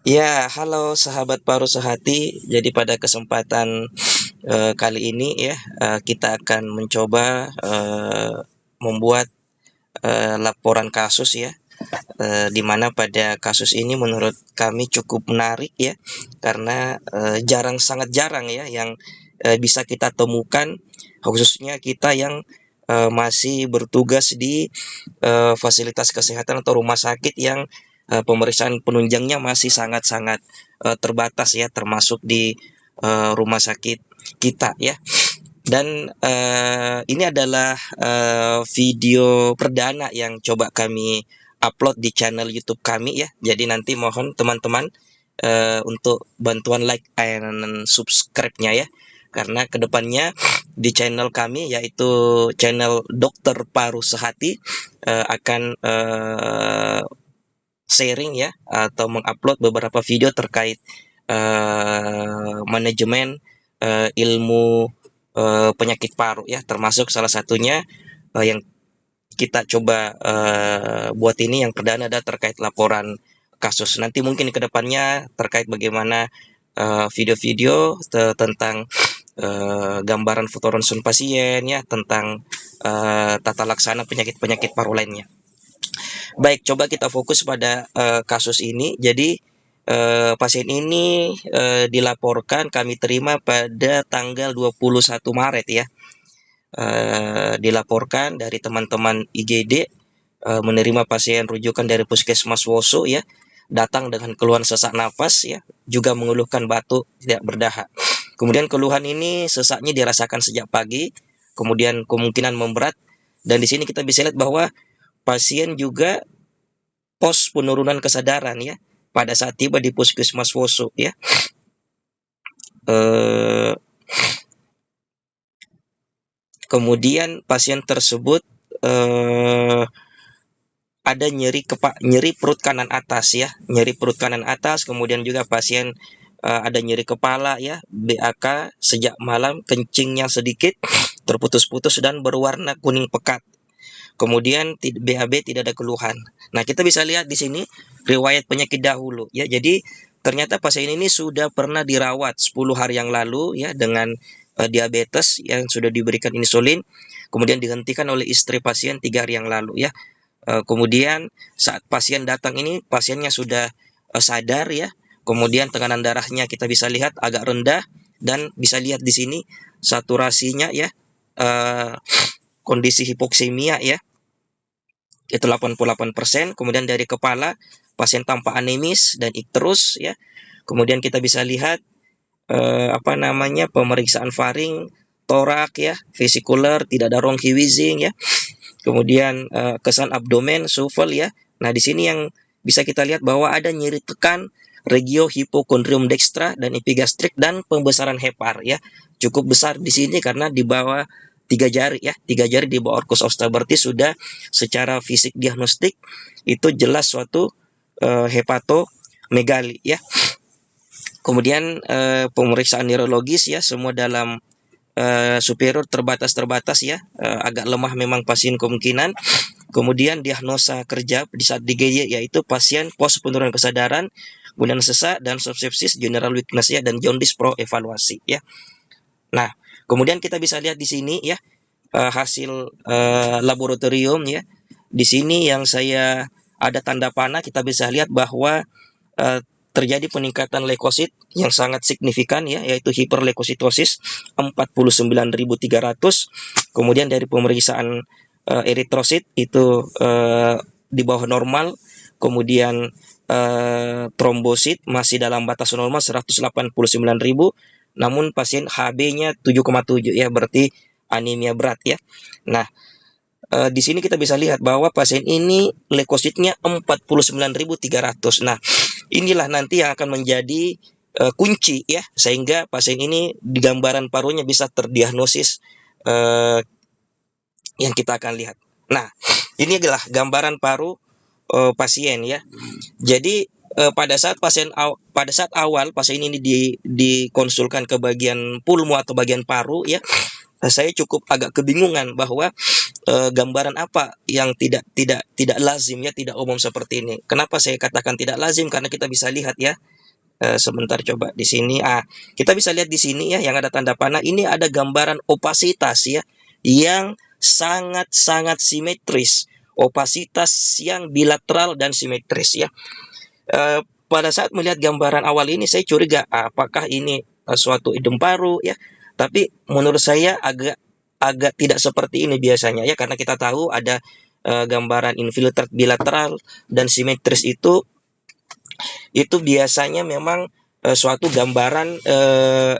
Ya, halo sahabat paru sehati. Jadi pada kesempatan kali ini ya, kita akan mencoba membuat laporan kasus ya, di mana pada kasus ini menurut kami cukup menarik ya, karena sangat jarang ya yang bisa kita temukan, khususnya kita yang masih bertugas di fasilitas kesehatan atau rumah sakit yang pemeriksaan penunjangnya masih sangat-sangat terbatas ya, termasuk di rumah sakit kita ya. Dan ini adalah video perdana yang coba kami upload di channel YouTube kami ya. Jadi nanti mohon teman-teman untuk bantuan like and subscribe-nya ya. Karena kedepannya di channel kami, yaitu channel Dokter Paru Sehati, akan sharing ya atau mengupload beberapa video terkait manajemen ilmu penyakit paru ya, termasuk salah satunya yang kita coba buat ini yang perdana ada terkait laporan kasus. Nanti mungkin ke depannya terkait bagaimana video-video tentang gambaran foto ronsen pasien ya, tentang tata laksana penyakit-penyakit paru lainnya. Baik, coba kita fokus pada kasus ini. Jadi pasien ini dilaporkan kami terima pada tanggal 21 Maret ya. Dilaporkan dari teman-teman IGD, menerima pasien rujukan dari Puskesmas Woso ya, datang dengan keluhan sesak napas ya, juga mengeluhkan batuk tidak berdahak. Kemudian keluhan ini sesaknya dirasakan sejak pagi, kemudian kemungkinan memberat, dan di sini kita bisa lihat bahwa pasien juga pos penurunan kesadaran ya pada saat tiba di Puskesmas Woso ya. Eh, Kemudian pasien tersebut eh, ada nyeri perut kanan atas ya, nyeri perut kanan atas. Kemudian juga pasien ada nyeri kepala ya, BAK sejak malam, kencingnya sedikit, terputus-putus dan berwarna kuning pekat. Kemudian BAB tidak ada keluhan. Nah, kita bisa lihat di sini riwayat penyakit dahulu ya. Jadi ternyata pasien ini sudah pernah dirawat 10 hari yang lalu ya dengan diabetes yang sudah diberikan insulin, kemudian dihentikan oleh istri pasien 3 hari yang lalu ya. Kemudian saat pasien datang ini pasiennya sudah sadar ya. Kemudian tekanan darahnya kita bisa lihat agak rendah, dan bisa lihat di sini saturasinya ya, eh, kondisi hipoksemia ya, itu 88%. Kemudian dari kepala pasien tampak anemis dan ikterus ya. Kemudian kita bisa lihat pemeriksaan faring, torak ya, vesikuler, tidak ada ronchi wheezing ya. Kemudian kesan abdomen, shuffle ya. Nah, di sini yang bisa kita lihat bahwa ada nyeri tekan regio hipokondrium dextra dan epigastrik, dan pembesaran hepar ya. Cukup besar di sini karena di bawah 3 jari ya, 3 jari di bawah orkus osta, berarti sudah secara fisik diagnostik itu jelas suatu hepatomegali ya. Kemudian pemeriksaan neurologis ya, semua dalam superior terbatas-terbatas ya, agak lemah memang pasien kemungkinan. Kemudian diagnosa kerja di saat DGY yaitu pasien pos penurunan kesadaran, kemudian sesak dan sepsis, general weakness ya, dan jaundice pro evaluasi ya. Nah, kemudian kita bisa lihat di sini ya hasil laboratorium ya. Di sini yang saya ada tanda panah, kita bisa lihat bahwa eh, terjadi peningkatan leukosit yang sangat signifikan ya, yaitu hiperleukositosis 49.300. Kemudian dari pemeriksaan eritrosit itu di bawah normal. Kemudian trombosit masih dalam batas normal 189.000, namun pasien HB-nya 7,7 ya, berarti anemia berat ya. Nah, di sini kita bisa lihat bahwa pasien ini leukositnya 49.300. Nah, inilah nanti yang akan menjadi kunci ya, sehingga pasien ini di gambaran parunya bisa terdiagnosis yang kita akan lihat. Nah, ini adalah gambaran paru pasien ya. Jadi pada saat awal pasien ini dikonsulkan ke bagian pulmo atau bagian paru ya, saya cukup agak kebingungan bahwa gambaran apa yang tidak lazim ya, tidak umum seperti ini. Kenapa saya katakan tidak lazim? Karena kita bisa lihat ya, sebentar coba di sini. Kita bisa lihat di sini ya, yang ada tanda panah ini ada gambaran opasitas ya, yang sangat-sangat simetris. Opasitas yang bilateral dan simetris ya. Pada saat melihat gambaran awal ini saya curiga apakah ini suatu ide baru ya. Tapi menurut saya agak agak tidak seperti ini biasanya ya, karena kita tahu ada gambaran infiltrate bilateral dan simetris itu biasanya memang suatu gambaran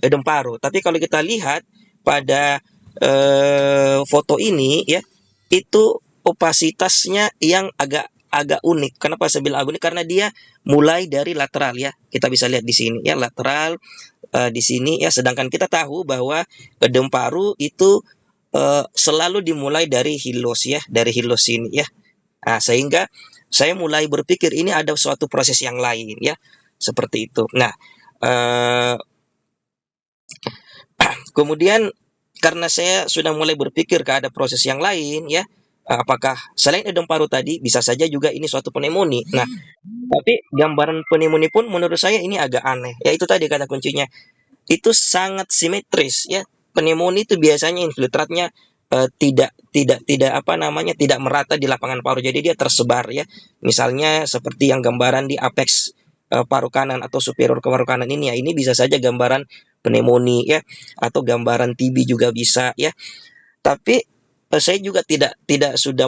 edemparo. Tapi kalau kita lihat pada foto ini ya, itu opasitasnya yang agak agak unik. Kenapa saya bilang unik? Karena dia mulai dari lateral ya. Kita bisa lihat di sini ya, lateral di sini ya. Sedangkan kita tahu bahwa edemparo itu selalu dimulai dari hilos ya, dari hilos ini ya. Sehingga saya mulai berpikir ini ada suatu proses yang lain ya, seperti itu. Nah, eh, kemudian karena saya sudah mulai berpikir ke ada proses yang lain ya, apakah selain edem paru tadi bisa saja juga ini suatu pneumonia. Nah, tapi gambaran pneumonia pun menurut saya ini agak aneh. Ya itu tadi kata kuncinya. Itu sangat simetris ya. Pneumonia itu biasanya infiltratnya tidak apa namanya, tidak merata di lapangan paru. Jadi dia tersebar ya. Misalnya seperti yang gambaran di apex paru kanan atau superior ke paru kanan ini ya. Ini bisa saja gambaran pneumonia ya, atau gambaran TB juga bisa ya. Tapi saya juga tidak tidak sudah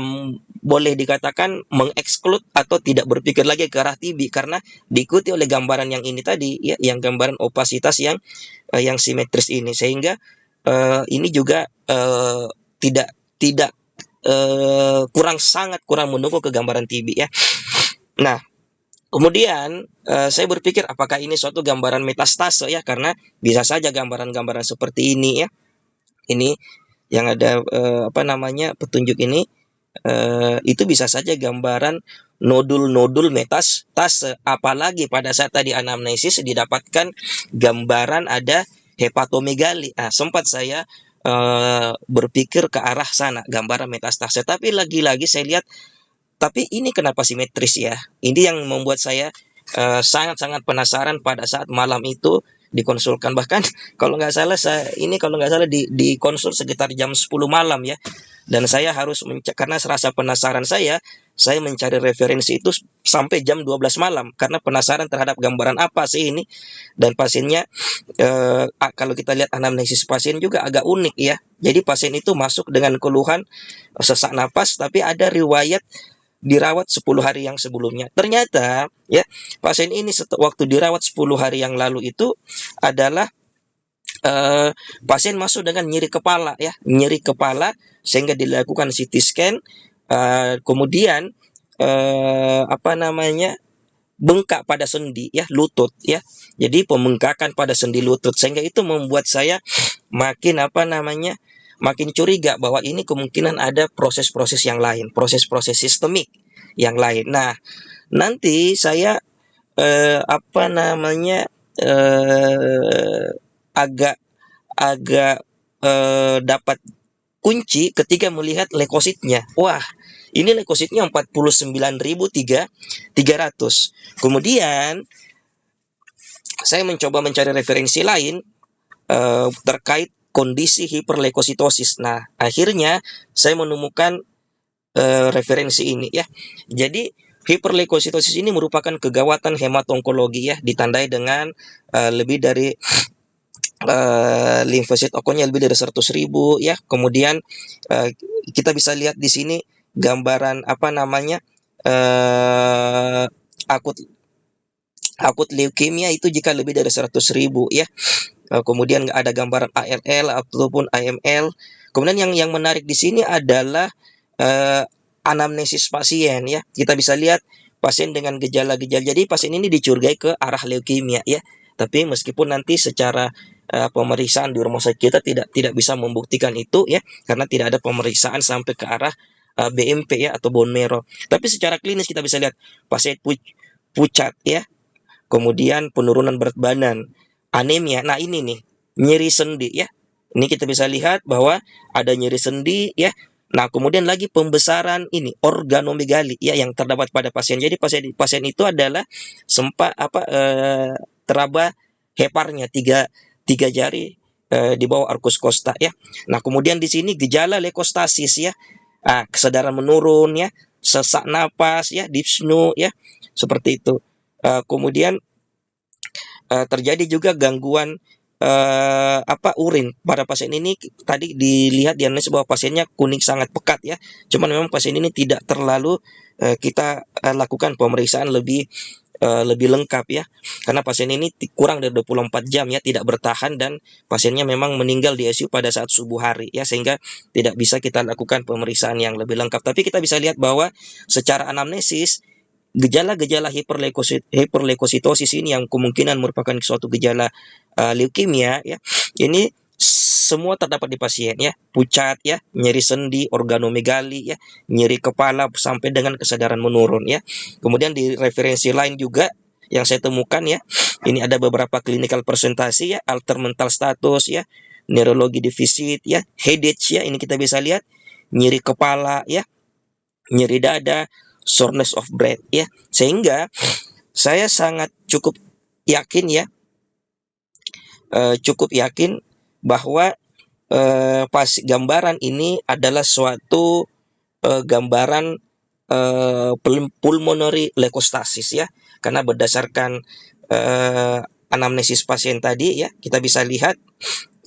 boleh dikatakan mengeksklud atau tidak berpikir lagi ke arah TB, karena diikuti oleh gambaran yang ini tadi ya, yang gambaran opasitas yang simetris ini, sehingga ini juga tidak tidak kurang mendukung ke gambaran TB ya. Nah, kemudian saya berpikir apakah ini suatu gambaran metastase ya, karena bisa saja gambaran-gambaran seperti ini ya. Ini yang ada apa namanya, petunjuk ini itu bisa saja gambaran nodul-nodul metastase, apalagi pada saat tadi anamnesis didapatkan gambaran ada hepatomegali. Sempat saya berpikir ke arah sana, gambaran metastase, tapi lagi-lagi saya lihat, tapi ini kenapa simetris ya? Ini yang membuat saya sangat-sangat penasaran pada saat malam itu dikonsulkan. Bahkan kalau nggak salah kalau nggak salah di konsul sekitar jam 10 malam ya. Dan saya harus karena rasa penasaran saya mencari referensi itu sampai jam 12 malam karena penasaran terhadap gambaran apa sih ini. Dan pasiennya kalau kita lihat anamnesis pasien juga agak unik ya. Jadi pasien itu masuk dengan keluhan sesak napas, tapi ada riwayat dirawat 10 hari yang sebelumnya. Ternyata ya, pasien ini waktu dirawat 10 hari yang lalu itu adalah pasien masuk dengan nyeri kepala ya, nyeri kepala, sehingga dilakukan CT scan, kemudian apa namanya, bengkak pada sendi ya, lutut ya. Jadi pembengkakan pada sendi lutut, sehingga itu membuat saya makin apa namanya, makin curiga bahwa ini kemungkinan ada proses-proses yang lain, proses-proses sistemik yang lain. Nah, nanti saya apa namanya, agak agak dapat kunci ketika melihat leukositnya. Wah, ini leukositnya 49.300. Kemudian saya mencoba mencari referensi lain terkait kondisi hiperleukositosis. Nah, akhirnya saya menemukan referensi ini ya. Jadi hiperleukositosis ini merupakan kegawatan hematoonkologi ya, ditandai dengan lebih dari limfosit okonya lebih dari 100.000 ya. Kemudian kita bisa lihat di sini gambaran apa namanya, akut leukemia itu jika lebih dari 100.000 ya. Kemudian ada gambaran ALL ataupun AML. Kemudian yang menarik di sini adalah anamnesis pasien ya. Kita bisa lihat pasien dengan gejala-gejala. Jadi pasien ini dicurigai ke arah leukemia ya. Tapi meskipun nanti secara pemeriksaan di rumah sakit kita tidak bisa membuktikan itu ya, karena tidak ada pemeriksaan sampai ke arah BMP ya, atau bone marrow. Tapi secara klinis kita bisa lihat pasien pucat ya. Kemudian penurunan berat badan, anemia. Nah, ini nih, nyeri sendi ya. Ini kita bisa lihat bahwa ada nyeri sendi ya. Nah, kemudian lagi pembesaran ini organomegali ya yang terdapat pada pasien. Jadi pasien itu adalah sempat teraba heparnya tiga jari di bawah arkus costa ya. Nah, kemudian di sini gejala leukostasis ya. Kesadaran menurun ya, sesak napas ya, dyspnea ya, seperti itu. Kemudian terjadi juga gangguan urin pada pasien ini. Tadi dilihat di analisis bahwa pasiennya kuning sangat pekat ya. Cuman memang pasien ini tidak terlalu kita lakukan pemeriksaan lebih lengkap ya, karena pasien ini kurang dari 24 jam ya tidak bertahan, dan pasiennya memang meninggal di ICU pada saat subuh hari ya, sehingga tidak bisa kita lakukan pemeriksaan yang lebih lengkap. Tapi kita bisa lihat bahwa secara anamnesis gejala-gejala hiperleukositosis ini yang kemungkinan merupakan suatu gejala leukemia ya, ini semua terdapat di pasien ya, pucat ya, nyeri sendi, organomegali ya, nyeri kepala sampai dengan kesadaran menurun ya. Kemudian di referensi lain juga yang saya temukan ya, ini ada beberapa clinical presentasi ya, alter mental status ya, neurologi defisit ya, headache ya, ini kita bisa lihat nyeri kepala ya, nyeri dada, shortness of breath ya. Sehingga saya sangat yakin ya, cukup yakin bahwa gambaran ini adalah suatu gambaran pulmonary leukostasis ya, karena berdasarkan anamnesis pasien tadi ya, kita bisa lihat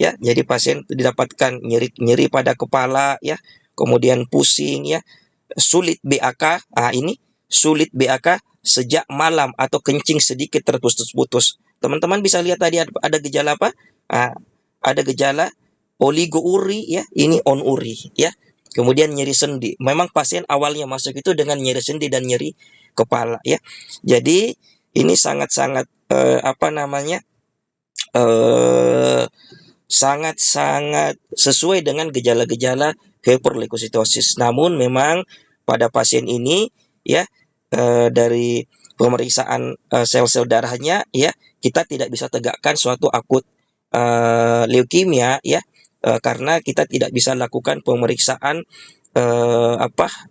ya, jadi pasien didapatkan nyeri pada kepala ya, kemudian pusing ya, sulit BAK. Ini sulit BAK sejak malam atau kencing sedikit terputus-putus. Teman-teman bisa lihat tadi ada gejala apa? Ada gejala oligouri ya, ini onuri ya. Kemudian nyeri sendi. Memang pasien awalnya masuk itu dengan nyeri sendi dan nyeri kepala ya. Jadi ini sangat-sangat sangat-sangat sesuai dengan gejala-gejala hyperleukositosis. Namun memang pada pasien ini ya, dari pemeriksaan sel-sel darahnya ya, kita tidak bisa tegakkan suatu akut leukemia ya, karena kita tidak bisa lakukan pemeriksaan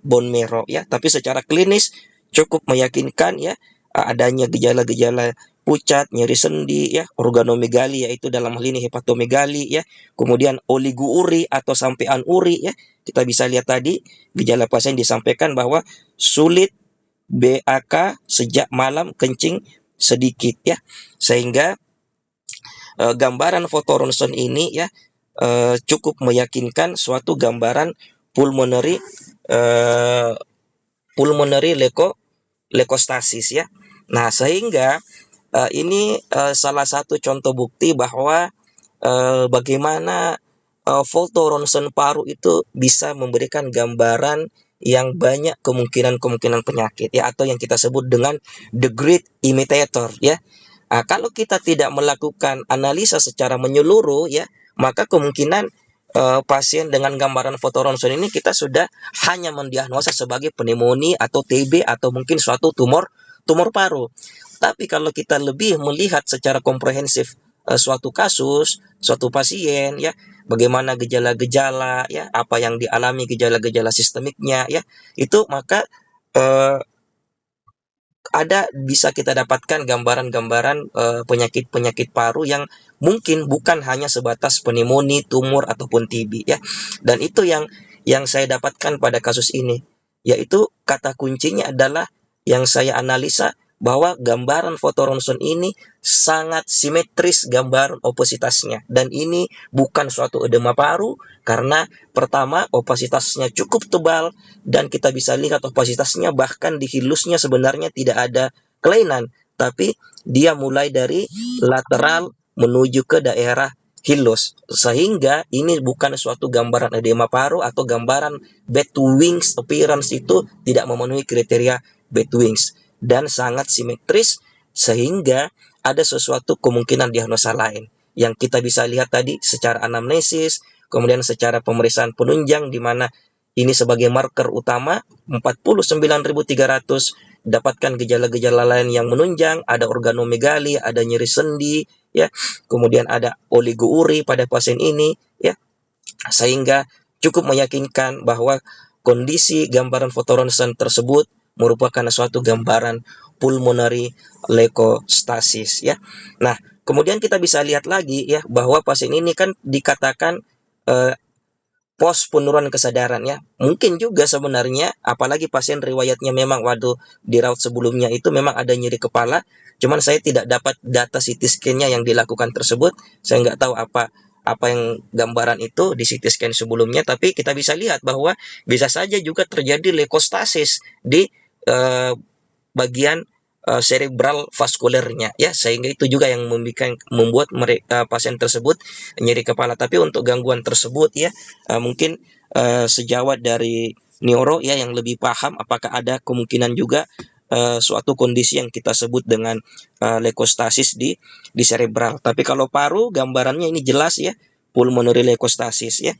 bone marrow ya, tapi secara klinis cukup meyakinkan ya, adanya gejala-gejala pucat, nyeri sendi ya, organomegali yaitu dalam hal ini hepatomegali ya, kemudian oliguuri atau sampean uri ya. Kita bisa lihat tadi gejala pasien disampaikan bahwa sulit BAK sejak malam, kencing sedikit ya, sehingga gambaran foto ronsen ini ya cukup meyakinkan suatu gambaran pulmonary leukostasis ya. Nah, sehingga ini salah satu contoh bukti bahwa bagaimana foto ronsen paru itu bisa memberikan gambaran yang banyak kemungkinan penyakit ya, atau yang kita sebut dengan the great imitator ya. Kalau kita tidak melakukan analisa secara menyeluruh ya, maka kemungkinan pasien dengan gambaran foto ronsen ini kita sudah hanya mendiagnosa sebagai pneumonia atau TB atau mungkin suatu tumor paru. Tapi kalau kita lebih melihat secara komprehensif suatu kasus, suatu pasien ya, bagaimana gejala-gejala ya, apa yang dialami, gejala-gejala sistemiknya ya, itu maka bisa kita dapatkan gambaran-gambaran penyakit-penyakit paru yang mungkin bukan hanya sebatas pneumonia, tumor ataupun TB ya. Dan itu yang saya dapatkan pada kasus ini, yaitu kata kuncinya adalah yang saya analisa bahwa gambaran foto ronsen ini sangat simetris gambaran opasitasnya, dan ini bukan suatu edema paru karena pertama opasitasnya cukup tebal, dan kita bisa lihat opasitasnya bahkan di hilusnya sebenarnya tidak ada kelainan, tapi dia mulai dari lateral menuju ke daerah hilus, sehingga ini bukan suatu gambaran edema paru atau gambaran bed wings appearance, itu tidak memenuhi kriteria bed wings dan sangat simetris, sehingga ada sesuatu kemungkinan diagnosa lain yang kita bisa lihat tadi secara anamnesis, kemudian secara pemeriksaan penunjang, di mana ini sebagai marker utama. 49.300 dapatkan gejala-gejala lain yang menunjang, ada organomegali, ada nyeri sendi, ya, kemudian ada oligouri pada pasien ini, ya, sehingga cukup meyakinkan bahwa kondisi gambaran foto ronsen tersebut merupakan suatu gambaran pulmonary leukostasis, ya. Nah, kemudian kita bisa lihat lagi, ya, bahwa pasien ini kan dikatakan pos penurunan kesadaran, ya. Mungkin juga sebenarnya apalagi pasien riwayatnya memang waduh dirawat sebelumnya itu memang ada nyeri kepala, cuman saya tidak dapat data CT scan-nya yang dilakukan tersebut. Saya nggak tahu apa yang gambaran itu di CT scan sebelumnya, tapi kita bisa lihat bahwa bisa saja juga terjadi leukostasis di bagian cerebral vaskulernya, ya, sehingga itu juga yang membuat pasien tersebut nyeri kepala. Tapi untuk gangguan tersebut, ya, mungkin sejawat dari neuro, ya, yang lebih paham apakah ada kemungkinan juga suatu kondisi yang kita sebut dengan leukostasis di cerebral. Tapi kalau paru gambarannya ini jelas, ya, pulmonary leukostasis, ya.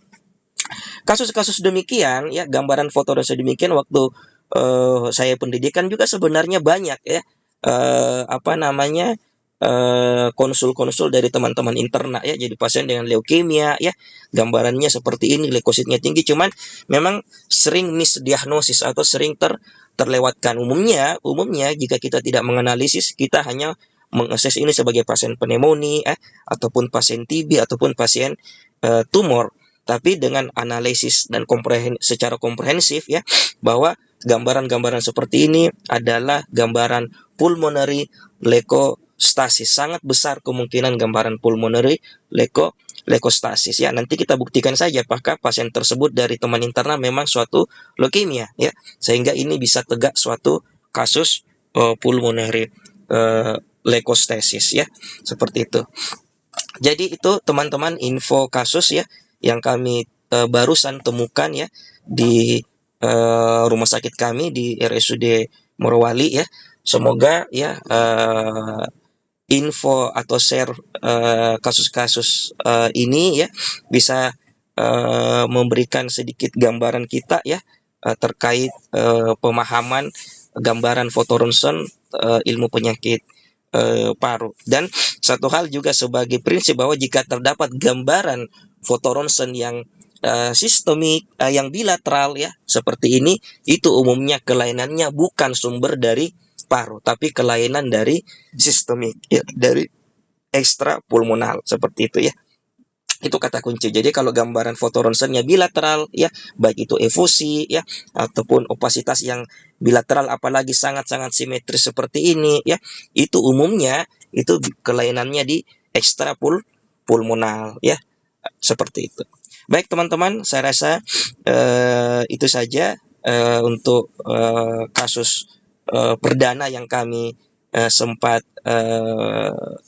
Kasus-kasus demikian, ya, gambaran foto demikian waktu saya pendidikan juga sebenarnya banyak, ya, apa namanya, konsul-konsul dari teman-teman interna, ya, jadi pasien dengan leukemia, ya, gambarannya seperti ini, leukositnya tinggi, cuman memang sering misdiagnosis atau sering terlewatkan. Umumnya jika kita tidak menganalisis, kita hanya mengakses ini sebagai pasien pneumonia, ataupun pasien TB ataupun pasien tumor. Tapi dengan analisis dan secara komprehensif, ya, bahwa gambaran-gambaran seperti ini adalah gambaran pulmonary leukostasis. Sangat besar kemungkinan gambaran pulmonary leukostasis, ya. Nanti kita buktikan saja apakah pasien tersebut dari teman interna memang suatu leukemia, ya, sehingga ini bisa tegak suatu kasus pulmonary leukostasis, ya, seperti itu. Jadi itu teman-teman info kasus, ya, yang kami barusan temukan, ya, di rumah sakit kami di RSUD Morowali, ya. Semoga, ya, info atau share kasus-kasus ini, ya, bisa memberikan sedikit gambaran kita, ya, terkait pemahaman gambaran foto ronsen ilmu penyakit paru. Dan satu hal juga sebagai prinsip bahwa jika terdapat gambaran foto ronsen yang sistemik, yang bilateral, ya, seperti ini, itu umumnya kelainannya bukan sumber dari paru, tapi kelainan dari sistemik, ya, dari ekstra pulmonal, seperti itu, ya. Itu kata kunci. Jadi kalau gambaran foto ronsennya bilateral, ya, baik itu efusi, ya, ataupun opasitas yang bilateral, apalagi sangat-sangat simetris seperti ini, ya, itu umumnya itu kelainannya di ekstra pulmonal, ya, seperti itu. Baik teman-teman, saya rasa itu saja untuk kasus perdana yang kami sempat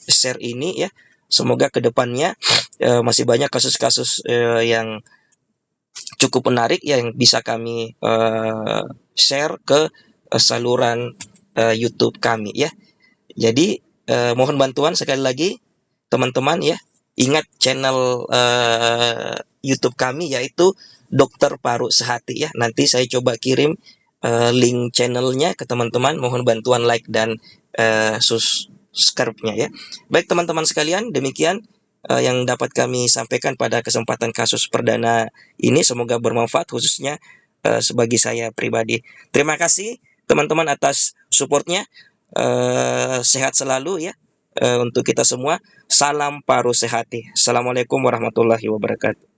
share ini, ya. Semoga kedepannya masih banyak kasus-kasus yang cukup menarik, ya, yang bisa kami share ke saluran YouTube kami, ya. Jadi mohon bantuan sekali lagi teman-teman, ya. Ingat channel YouTube kami yaitu Dokter Paru Sehati, ya. Nanti saya coba kirim link channelnya ke teman-teman. Mohon bantuan like dan subscribe-nya, ya. Baik teman-teman sekalian, demikian yang dapat kami sampaikan pada kesempatan kasus perdana ini. Semoga bermanfaat khususnya bagi saya pribadi. Terima kasih teman-teman atas supportnya. Sehat selalu, ya, untuk kita semua. Salam Paru Sehati. Assalamualaikum warahmatullahi wabarakatuh.